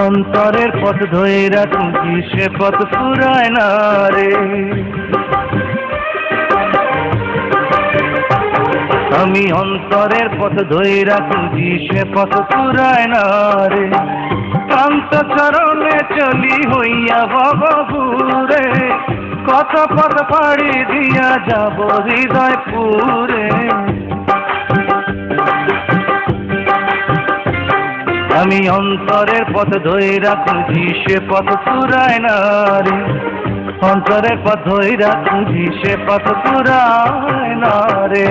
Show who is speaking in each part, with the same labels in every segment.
Speaker 1: অন্তরের পথ ধইরা খুঁজি সে পথ ফুরায় না রে। আমি অন্তরের পথ ধইরা খুঁজি সে পথ ফুরায় না রে। ক্লান্ত চরণে চলি হইয়া ভবঘুরে, কত পথ পাড়ি দিয়া যাব হৃদয় পুরে। আমি অন্তরের পথ ধইরা খুঁজি সে পথ ফুরায় না রে। অন্তরের পথ ধইরা খুঁজি সে পথ ফুরায় না রে।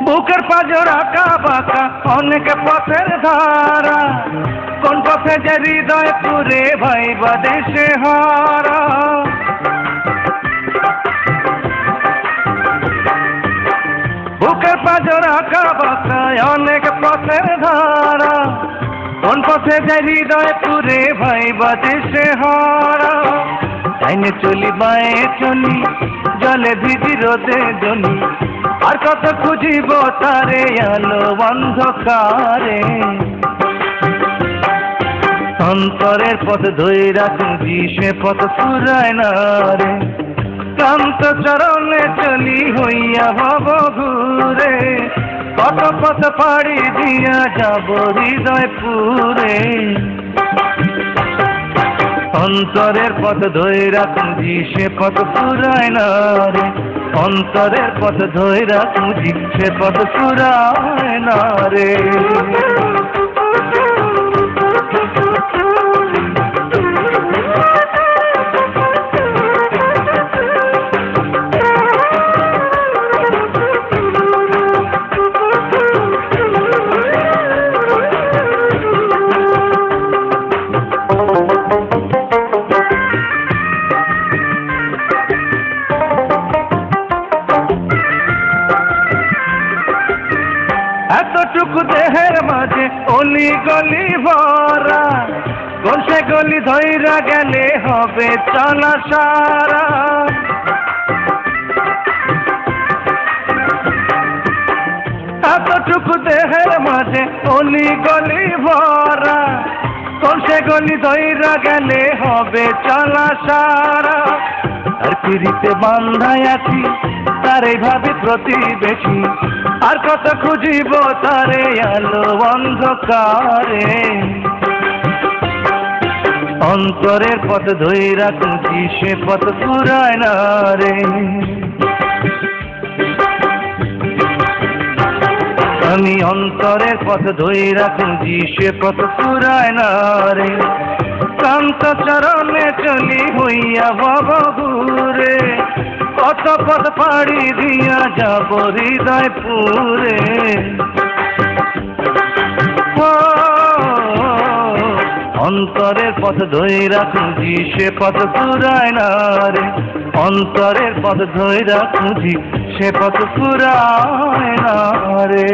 Speaker 1: বুকের পাঁজর আঁকা বাঁকা অনেক পথের ধারা, কোন পথে যে হৃদয় পুরে ভাইবা দেশে হারা। বুকের পাঁজর আঁকা বাঁকা অনেক পথের ধারা, কোন পথে যে হৃদয় পুরে ভাইবা দেশে হারা। ডাইনে চলি বাঁয়ে চলি জলে ভিজি রোদে জলি, আর কত খুঁজিব তারে আলো অন্ধকারে। অন্তরের পথ ধইরা খুঁজি সে পথ ফুরায় না রে। ক্লান্ত চরণে চলি হইয়া ভবঘুরে, কত পথ পাড়ি দিয়া যাব হৃদয় পুরে। অন্তরের পথ ধইরা খুঁজি সে পথ ফুরায় না রে। অন্তরের পথ ধইরা খুঁজি সে পথ ফুরায় না রে। এতটুকু দেহের মাঝে অলি গলি ভরা, কোন সে গলি ধইরা গেলে হবে চলা সারা। এতটুকু দেহের মাঝে অলি গলি ভরা, কোন সে গলি ধইরা গেলে হবে চলা সারা। আর পিড়িতে বান্ধায় আছি তারে ভাবে প্রতিবেশী, আর কত খুঁজিব তারে আলো অন্ধকারে। অন্তরের পথ ধইরা খুঁজি সে পথ ফুরায় না রে। আমি অন্তরের পথ ধইরা খুঁজি সে পথ ফুরায় না রে। ক্লান্ত চরণে চলি হইয়া ভবঘুরে, কত পথ পাড়ি দিয়া যাব হৃদয় পুরে। অন্তরের পথ ধইরা খুঁজি সে পথ ফুরায় না রে। অন্তরের পথ ধইরা খুঁজি সে পথ ফুরায় না রে।